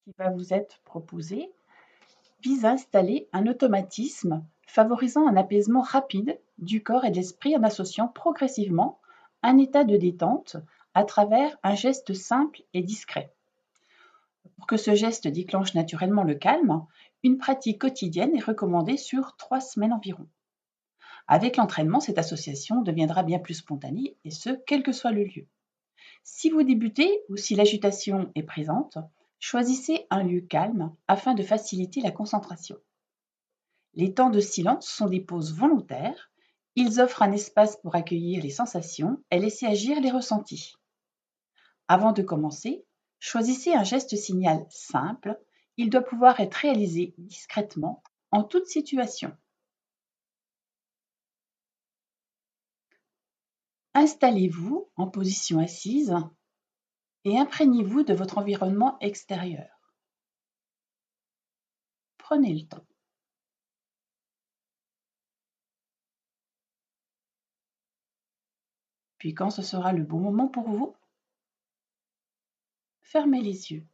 qui va vous être proposé vise à installer un automatisme favorisant un apaisement rapide du corps et de l'esprit en associant progressivement un état de détente à travers un geste simple et discret. Pour que ce geste déclenche naturellement le calme, une pratique quotidienne est recommandée sur 3 semaines environ. Avec l'entraînement, cette association deviendra bien plus spontanée, et ce, quel que soit le lieu. Si vous débutez ou si l'agitation est présente, choisissez un lieu calme afin de faciliter la concentration. Les temps de silence sont des pauses volontaires. Ils offrent un espace pour accueillir les sensations et laisser agir les ressentis. Avant de commencer, choisissez un geste signal simple. Il doit pouvoir être réalisé discrètement en toute situation. Installez-vous en position assise et imprégnez-vous de votre environnement extérieur. Prenez le temps. Puis quand ce sera le bon moment pour vous, fermez les yeux.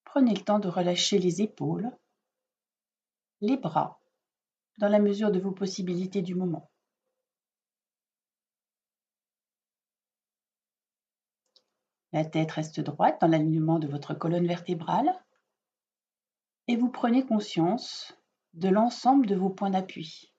Prenez le temps de relâcher les épaules, les bras, dans la mesure de vos possibilités du moment. La tête reste droite dans l'alignement de votre colonne vertébrale et vous prenez conscience de l'ensemble de vos points d'appui.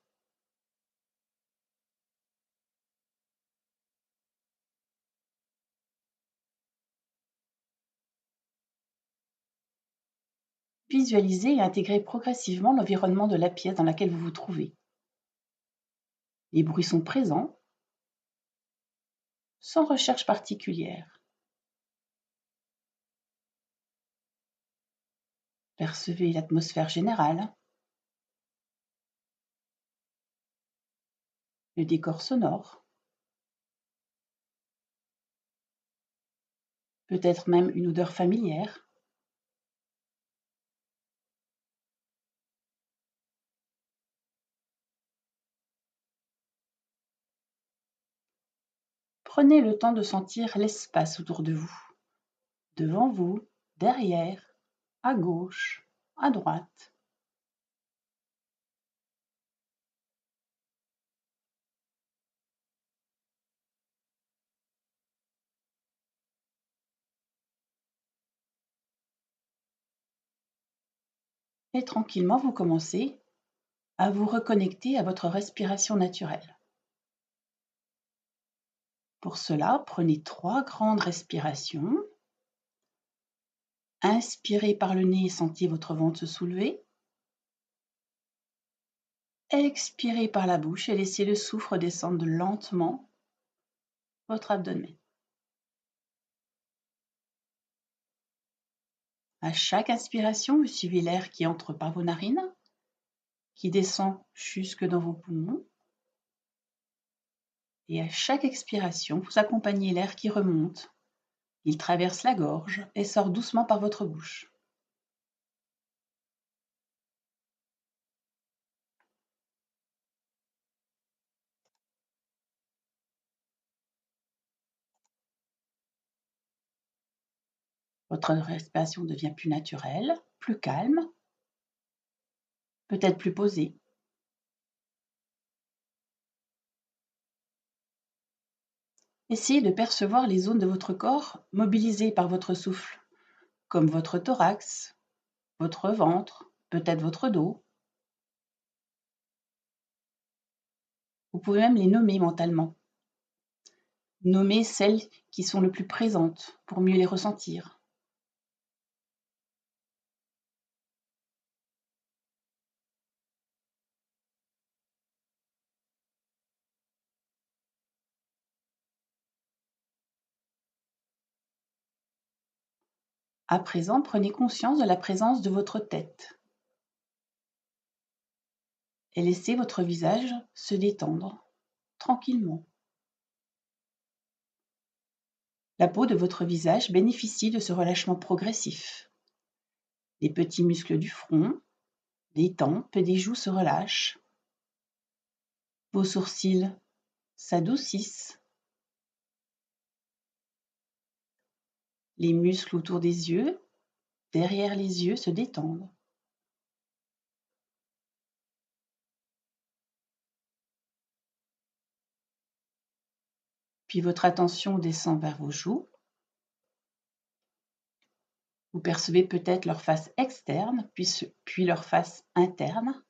Visualisez et intégrez progressivement l'environnement de la pièce dans laquelle vous vous trouvez. Les bruits sont présents, sans recherche particulière. Percevez l'atmosphère générale, le décor sonore, peut-être même une odeur familière. Prenez le temps de sentir l'espace autour de vous, devant vous, derrière, à gauche, à droite. Et tranquillement, vous commencez à vous reconnecter à votre respiration naturelle. Pour cela, prenez 3 grandes respirations. Inspirez par le nez et sentez votre ventre se soulever. Expirez par la bouche et laissez le souffle descendre lentement votre abdomen. À chaque inspiration, vous suivez l'air qui entre par vos narines, qui descend jusque dans vos poumons. Et à chaque expiration, vous accompagnez l'air qui remonte. Il traverse la gorge et sort doucement par votre bouche. Votre respiration devient plus naturelle, plus calme, peut-être plus posée. Essayez de percevoir les zones de votre corps mobilisées par votre souffle, comme votre thorax, votre ventre, peut-être votre dos. Vous pouvez même les nommer mentalement. Nommez celles qui sont le plus présentes pour mieux les ressentir. À présent, prenez conscience de la présence de votre tête et laissez votre visage se détendre tranquillement. La peau de votre visage bénéficie de ce relâchement progressif. Les petits muscles du front, des tempes et des joues se relâchent. Vos sourcils s'adoucissent. Les muscles autour des yeux, derrière les yeux se détendent. Puis votre attention descend vers vos joues. Vous percevez peut-être leur face externe, puis leur face interne.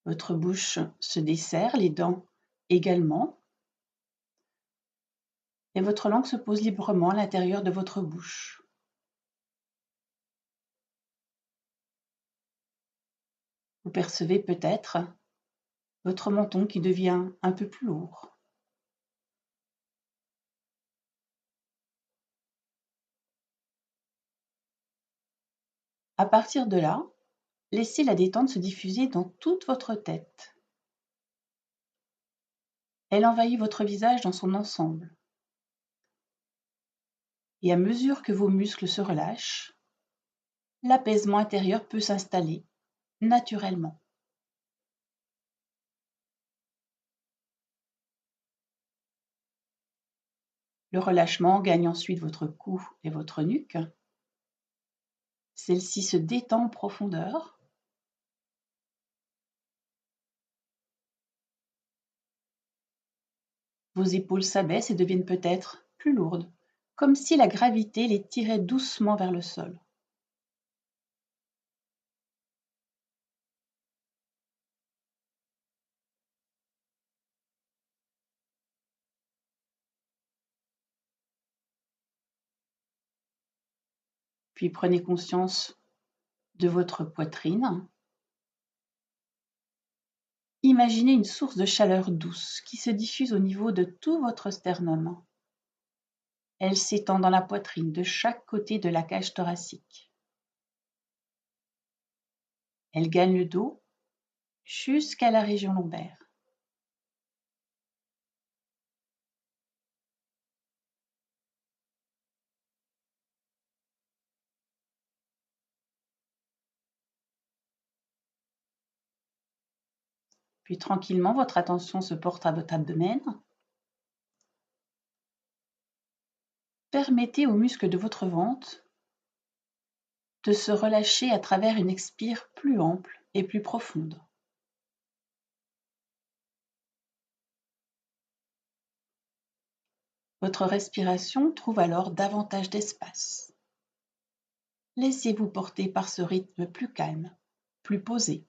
Votre bouche se desserre, les dents également. Et votre langue se pose librement à l'intérieur de votre bouche. Vous percevez peut-être votre menton qui devient un peu plus lourd. À partir de là, laissez la détente se diffuser dans toute votre tête. Elle envahit votre visage dans son ensemble. Et à mesure que vos muscles se relâchent, l'apaisement intérieur peut s'installer naturellement. Le relâchement gagne ensuite votre cou et votre nuque. Celle-ci se détend en profondeur. Vos épaules s'abaissent et deviennent peut-être plus lourdes, comme si la gravité les tirait doucement vers le sol. Puis prenez conscience de votre poitrine. Imaginez une source de chaleur douce qui se diffuse au niveau de tout votre sternum. Elle s'étend dans la poitrine de chaque côté de la cage thoracique. Elle gagne le dos jusqu'à la région lombaire. Puis tranquillement, votre attention se porte à votre abdomen. Permettez aux muscles de votre ventre de se relâcher à travers une expire plus ample et plus profonde. Votre respiration trouve alors davantage d'espace. Laissez-vous porter par ce rythme plus calme, plus posé.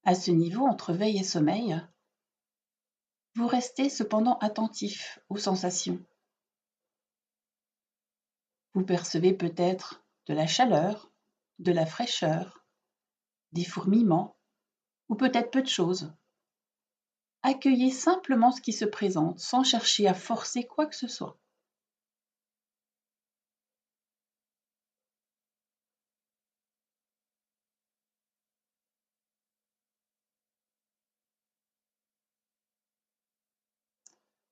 À ce niveau, entre veille et sommeil, vous restez cependant attentif aux sensations. Vous percevez peut-être de la chaleur, de la fraîcheur, des fourmillements, ou peut-être peu de choses. Accueillez simplement ce qui se présente sans chercher à forcer quoi que ce soit.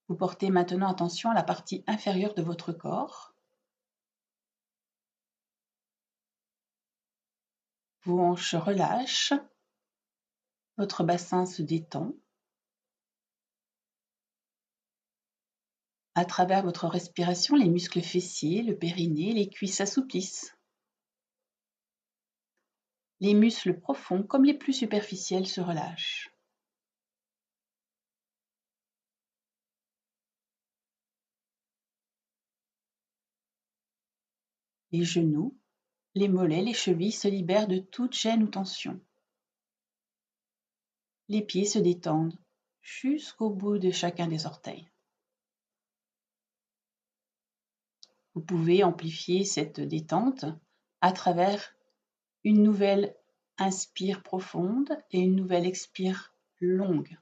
Vous portez maintenant attention à la partie inférieure de votre corps. Vos hanches relâchent, votre bassin se détend. À travers votre respiration, les muscles fessiers, le périnée, les cuisses s'assouplissent. Les muscles profonds comme les plus superficiels se relâchent. Les genoux, les mollets, les chevilles se libèrent de toute gêne ou tension. Les pieds se détendent jusqu'au bout de chacun des orteils. Vous pouvez amplifier cette détente à travers une nouvelle inspire profonde et une nouvelle expire longue.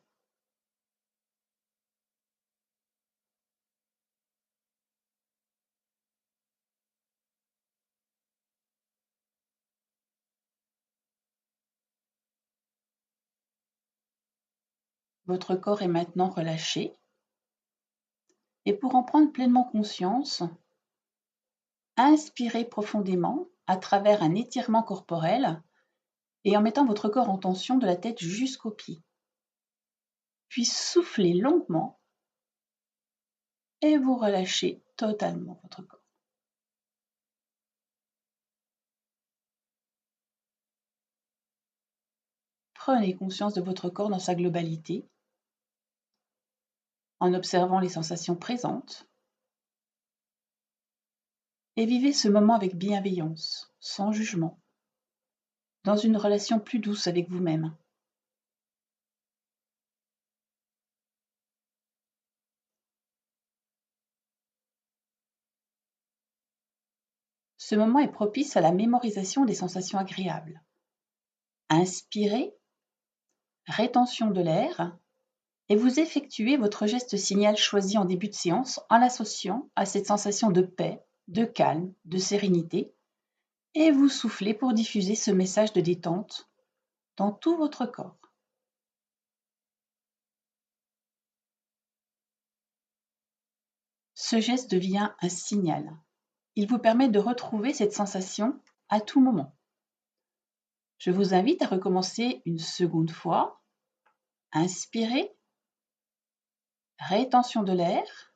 Votre corps est maintenant relâché. Et pour en prendre pleinement conscience, inspirez profondément à travers un étirement corporel et en mettant votre corps en tension de la tête jusqu'aux pieds. Puis soufflez longuement et vous relâchez totalement votre corps. Prenez conscience de votre corps dans sa globalité en observant les sensations présentes et vivez ce moment avec bienveillance, sans jugement, dans une relation plus douce avec vous-même. Ce moment est propice à la mémorisation des sensations agréables. Inspirez, rétention de l'air, et vous effectuez votre geste signal choisi en début de séance en l'associant à cette sensation de paix, de calme, de sérénité, et vous soufflez pour diffuser ce message de détente dans tout votre corps. Ce geste devient un signal. Il vous permet de retrouver cette sensation à tout moment. Je vous invite à recommencer une seconde fois. Inspirez, rétention de l'air,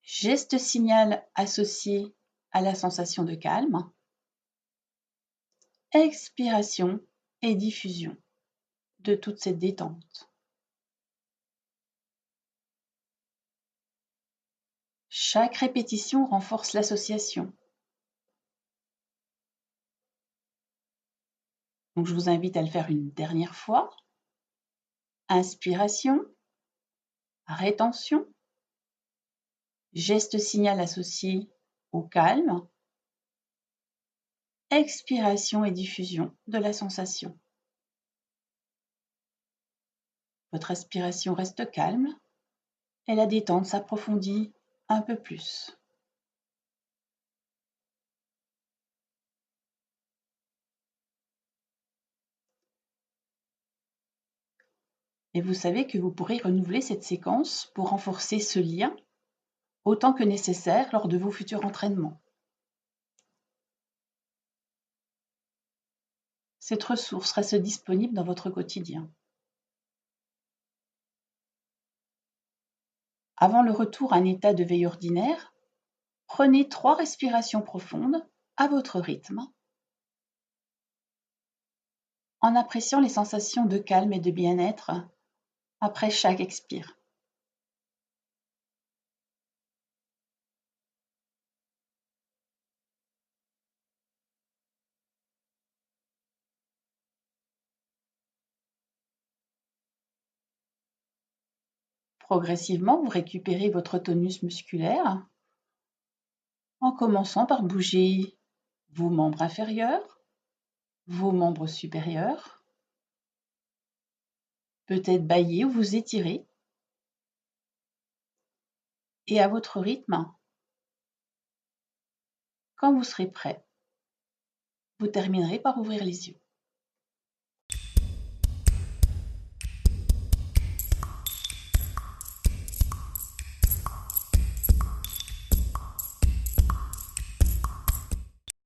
geste signal associé à la sensation de calme, expiration et diffusion de toute cette détente. Chaque répétition renforce l'association. Donc je vous invite à le faire une dernière fois. Inspiration, rétention, geste signal associé au calme, expiration et diffusion de la sensation. Votre respiration reste calme et la détente s'approfondit un peu plus. Et vous savez que vous pourrez renouveler cette séquence pour renforcer ce lien autant que nécessaire lors de vos futurs entraînements. Cette ressource reste disponible dans votre quotidien. Avant le retour à un état de veille ordinaire, prenez 3 respirations profondes à votre rythme, en appréciant les sensations de calme et de bien-être après chaque expire. Progressivement, vous récupérez votre tonus musculaire en commençant par bouger vos membres inférieurs, vos membres supérieurs, peut-être bâiller ou vous étirer. Et à votre rythme, quand vous serez prêt, vous terminerez par ouvrir les yeux.